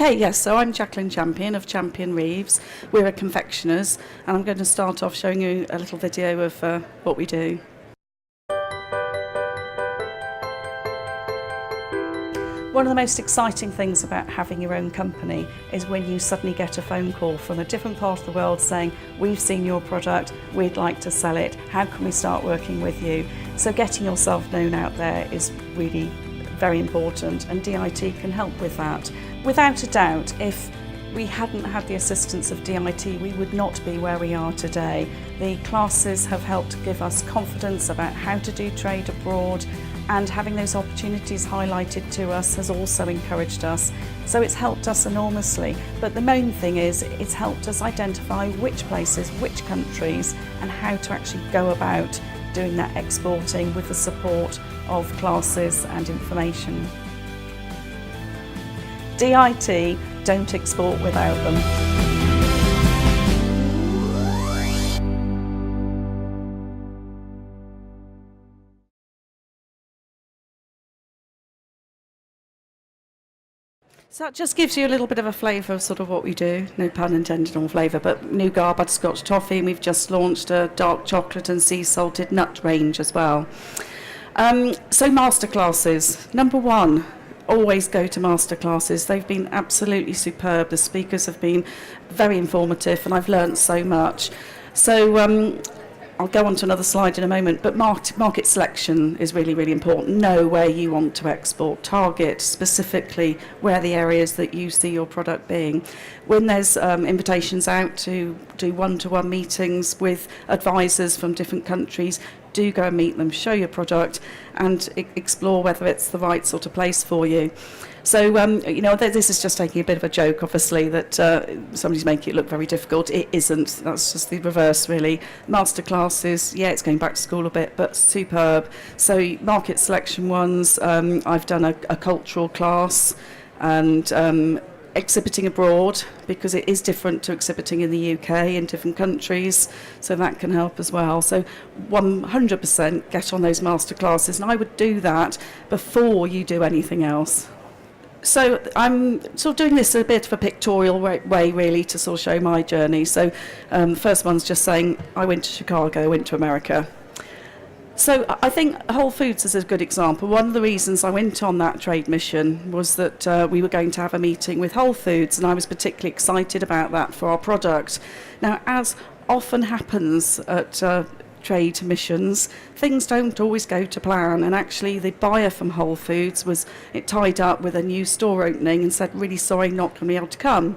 Okay, yes, so I'm Jacqueline Champion of Champion and Reeves. We're a confectioners, and I'm going to start off showing you a little video of what we do. One of the most exciting things about having your own company is when you suddenly get a phone call from a different part of the world saying, we've seen your product, we'd like to sell it, how can we start working with you? So getting yourself known out there is really very important, and DIT can help with that. Without a doubt, if we hadn't had the assistance of DIT, we would not be where we are today. The classes have helped give us confidence about how to do trade abroad, and having those opportunities highlighted to us has also encouraged us. So it's helped us enormously. But the main thing is it's helped us identify which places, which countries, and how to actually go about doing that exporting with the support of classes and information. DIT don't export without them. So that just gives you a little bit of a flavour of sort of what we do, no pun intended on flavour, but nougat, butterscotch toffee, and we've just launched a dark chocolate and sea salted nut range as well. So masterclasses, number one, always go to masterclasses. They've been absolutely superb. The speakers have been very informative, and I've learnt so much. So I'll go on to another slide in a moment, but market selection is really, really important. Know where you want to export. Target specifically where the areas that you see your product being. When there's invitations out to do one-to-one meetings with advisors from different countries, do go and meet them, show your product, and explore whether it's the right sort of place for you. So, this is just taking a bit of a joke, obviously, that somebody's making it look very difficult. It isn't. That's just the reverse, really. Masterclasses, yeah, it's going back to school a bit, but superb. So, market selection ones, I've done a cultural class, and exhibiting abroad, because it is different to exhibiting in the UK in different countries, so that can help as well. So 100% get on those masterclasses, and I would do that before you do anything else. So I'm sort of doing this a bit of a pictorial way really to sort of show my journey. So the first one's just saying I went to Chicago, went to America. So I think Whole Foods is a good example. One of the reasons I went on that trade mission was that we were going to have a meeting with Whole Foods, and I was particularly excited about that for our product. Now, as often happens at trade missions, things don't always go to plan, and actually the buyer from Whole Foods was tied up with a new store opening and said, really sorry, not going to be able to come.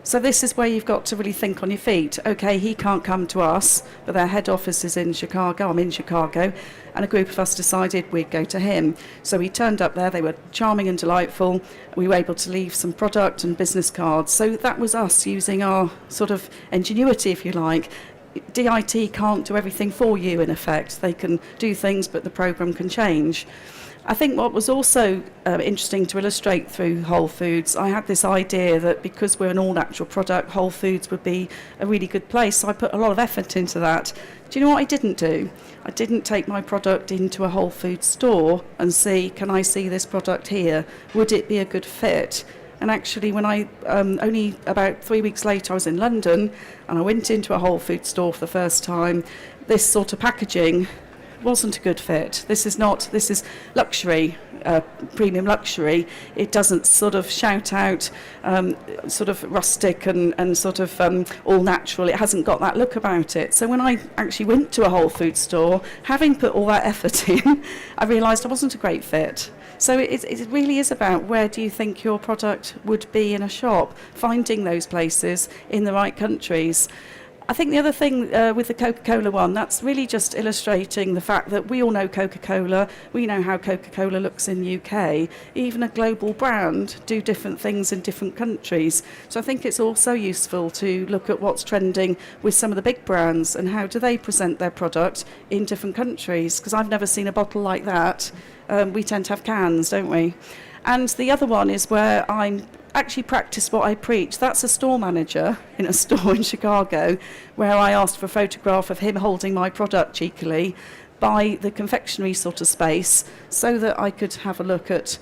So this is where you've got to really think on your feet. Okay, he can't come to us, but their head office is in Chicago. I'm in Chicago, and a group of us decided we'd go to him. So we turned up there. They were charming and delightful. We were able to leave some product and business cards. So that was us using our sort of ingenuity, if you like. DIT can't do everything for you, in effect. They can do things, but the programme can change. I think what was also interesting to illustrate through Whole Foods, I had this idea that because we're an all-natural product, Whole Foods would be a really good place, so I put a lot of effort into that. Do you know what I didn't do? I didn't take my product into a Whole Foods store and see, can I see this product here? Would it be a good fit? And actually, when I, only about 3 weeks later, I was in London, and I went into a Whole Foods store for the first time, this sort of packaging wasn't a good fit. This is luxury, premium luxury. It doesn't sort of shout out sort of rustic and sort of all natural. It hasn't got that look about it. So when I actually went to a Whole Foods store, having put all that effort in, I realised I wasn't a great fit. So it really is about where do you think your product would be in a shop, finding those places in the right countries. I think the other thing with the Coca-Cola one, that's really just illustrating the fact that we all know Coca-Cola, we know how Coca-Cola looks in the UK. Even a global brand do different things in different countries. So I think it's also useful to look at what's trending with some of the big brands and how do they present their product in different countries, because I've never seen a bottle like that. We tend to have cans, don't we? And the other one is where I'm actually practice what I preach. That's a store manager in a store in Chicago where I asked for a photograph of him holding my product cheekily by the confectionery sort of space so that I could have a look at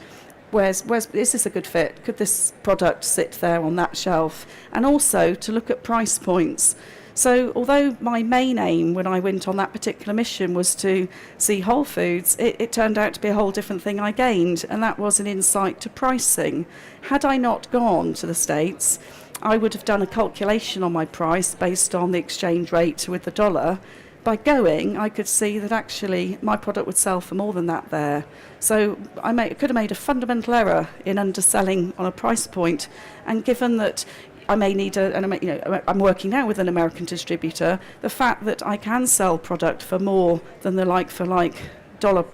where's is this a good fit? Could this product sit there on that shelf? And also to look at price points. So although my main aim when I went on that particular mission was to see Whole Foods, it turned out to be a whole different thing I gained, and that was an insight to pricing. Had I not gone to the States, I would have done a calculation on my price based on the exchange rate with the dollar. By going, I could see that actually my product would sell for more than that there. So I could have made a fundamental error in underselling on a price point, and given that I may need I'm working now with an American distributor, the fact that I can sell product for more than the like-for-like dollar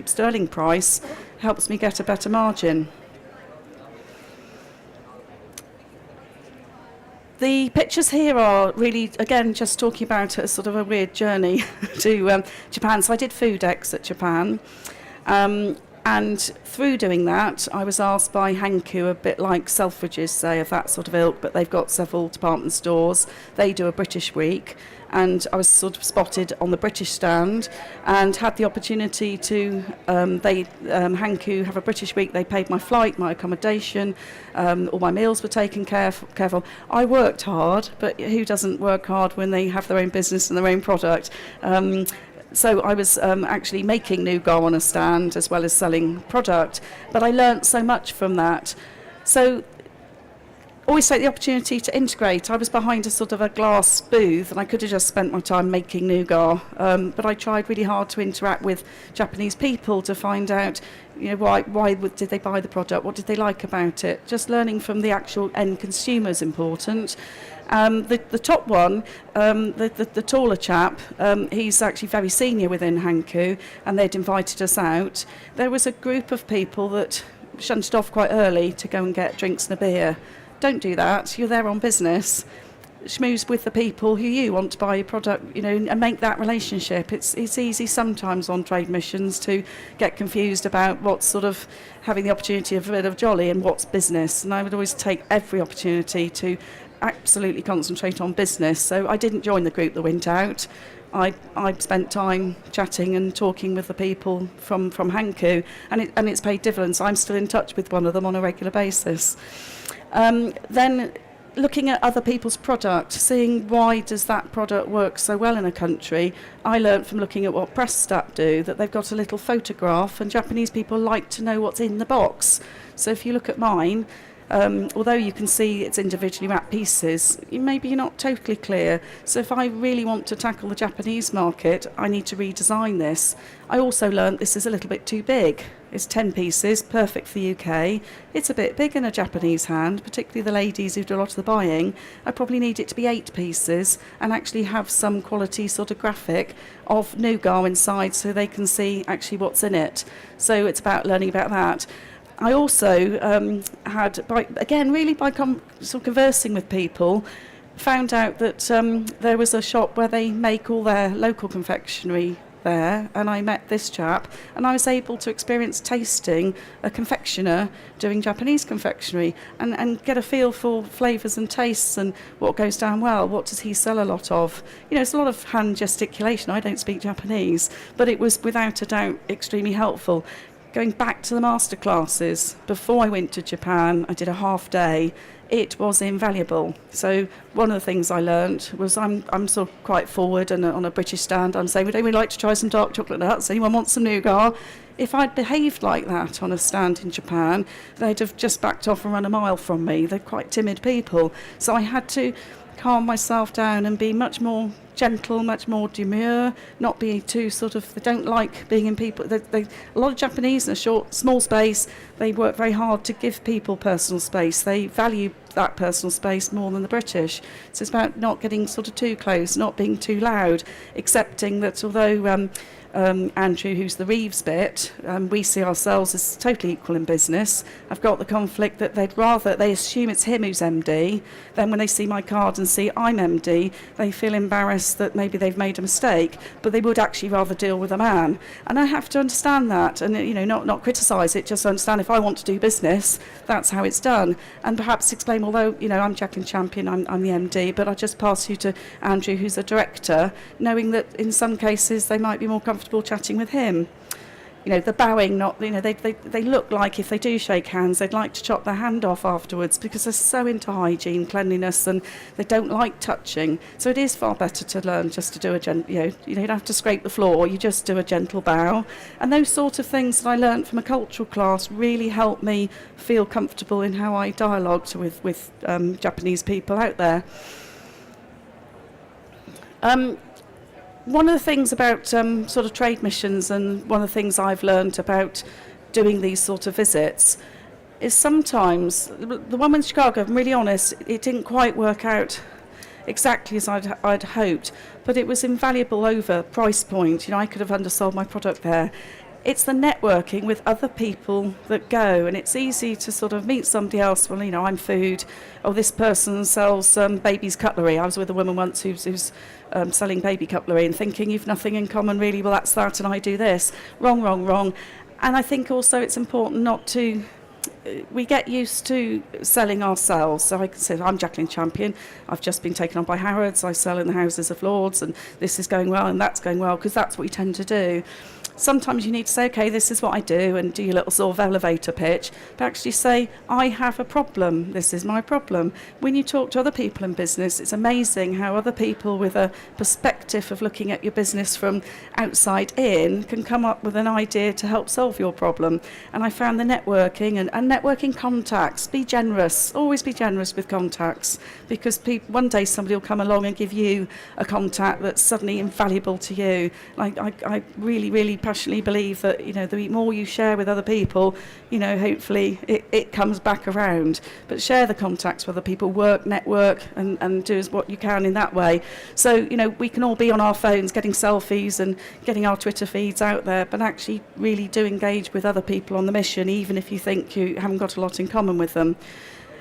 sterling price helps me get a better margin. The pictures here are really, again, just talking about a sort of a weird journey to Japan. So I did food ex at Japan. And through doing that, I was asked by Hankyu, a bit like Selfridges, say, of that sort of ilk, but they've got several department stores. They do a British week, and I was sort of spotted on the British stand and had the opportunity to, Hankyu have a British week. They paid my flight, my accommodation, all my meals were taken care of. I worked hard, but who doesn't work hard when they have their own business and their own product? So I was actually making nougat on a stand as well as selling product, but I learnt so much from that. So always take the opportunity to integrate. I was behind a sort of a glass booth, and I could have just spent my time making nougat, but I tried really hard to interact with Japanese people to find out, why did they buy the product, what did they like about it. Just learning from the actual end consumer is important. The top one, the taller chap, he's actually very senior within Hankyu, and they'd invited us out. There was a group of people that shunted off quite early to go and get drinks and a beer. Don't do that. You're there on business. Schmooze with the people who you want to buy your product, and make that relationship. It's easy sometimes on trade missions to get confused about what's sort of having the opportunity of a bit of jolly and what's business. And I would always take every opportunity to absolutely concentrate on business. So I didn't join the group that went out. I spent time chatting and talking with the people from Hankyu, and it's paid dividends. I'm still in touch with one of them on a regular basis. Then looking at other people's product, seeing why does that product work so well in a country. I learned from looking at what Prestat do that they've got a little photograph, and Japanese people like to know what's in the box. So if you look at mine, although you can see it's individually wrapped pieces, maybe you're not totally clear. So if I really want to tackle the Japanese market, I need to redesign this. I also learned this is a little bit too big. It's 10 pieces, perfect for the UK. It's a bit big in a Japanese hand, particularly the ladies who do a lot of the buying. I probably need it to be 8 pieces and actually have some quality sort of graphic of nougat inside so they can see actually what's in it. So it's about learning about that. I also by conversing with people, found out that there was a shop where they make all their local confectionery there, and I met this chap, and I was able to experience tasting a confectioner doing Japanese confectionery and get a feel for flavours and tastes and what goes down well, what does he sell a lot of. It's a lot of hand gesticulation. I don't speak Japanese, but it was without a doubt extremely helpful. Going back to the master classes, before I went to Japan, I did a half day. It was invaluable. So one of the things I learned was I'm sort of quite forward, and on a British stand I'm saying, would anyone like to try some dark chocolate nuts? Anyone want some nougat? If I'd behaved like that on a stand in Japan, they'd have just backed off and run a mile from me. They're quite timid people. So I had to calm myself down and be much more gentle, much more demure, not be too they don't like being in people. A lot of Japanese in a small space, they work very hard to give people personal space. They value that personal space more than the British. So it's about not getting sort of too close, not being too loud, accepting that although Andrew, who's the Reeves bit, we see ourselves as totally equal in business. I've got the conflict that they assume it's him who's MD. Then when they see my card and see I'm MD, they feel embarrassed that maybe they've made a mistake, but they would actually rather deal with a man. And I have to understand that, and not criticise it, just understand if I want to do business, that's how it's done. And perhaps explain, although I'm Jacqueline Champion, I'm the MD, but I just pass you to Andrew, who's a director, knowing that in some cases they might be more comfortable chatting with him. the bowing, not, they look like if they do shake hands, they'd like to chop their hand off afterwards because they're so into hygiene, cleanliness, and they don't like touching. So it is far better to learn just to do you don't have to scrape the floor, you just do a gentle bow. And those sort of things that I learned from a cultural class really helped me feel comfortable in how I dialogued with Japanese people out there. One of the things about sort of trade missions, and one of the things I've learned about doing these sort of visits, is sometimes, the one in Chicago, I'm really honest, it didn't quite work out exactly as I'd hoped, but it was invaluable over price point. I could have undersold my product there. It's the networking with other people that go, and it's easy to sort of meet somebody else. Well, I'm food. Oh, this person sells baby's cutlery. I was with a woman once who's selling baby cutlery, and thinking you've nothing in common really. Well, that's that, and I do this. Wrong. And I think also it's important not to. We get used to selling ourselves. So I can say, I'm Jacqueline Champion. I've just been taken on by Harrods. I sell in the Houses of Lords, and this is going well and that's going well, because that's what we tend to do. Sometimes you need to say, okay, this is what I do, and do your little sort of elevator pitch, but actually say, I have a problem, this is my problem. When you talk to other people in business, it's amazing how other people with a perspective of looking at your business from outside in can come up with an idea to help solve your problem. And I found the networking and networking contacts, be generous, always be generous with contacts, because one day somebody will come along and give you a contact that's suddenly invaluable to you. I really passionately believe that the more you share with other people, hopefully it comes back around. But share the contacts with other people, network, and do what you can in that way. So we can all be on our phones getting selfies and getting our Twitter feeds out there, but actually really do engage with other people on the mission, even if you think you haven't got a lot in common with them.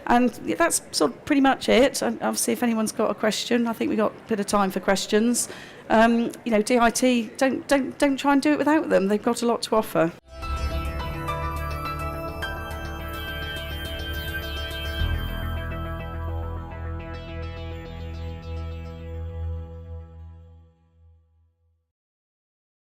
And that's sort of pretty much it. And obviously, if anyone's got a question, I think we've got a bit of time for questions. DIT, don't try and do it without them. They've got a lot to offer.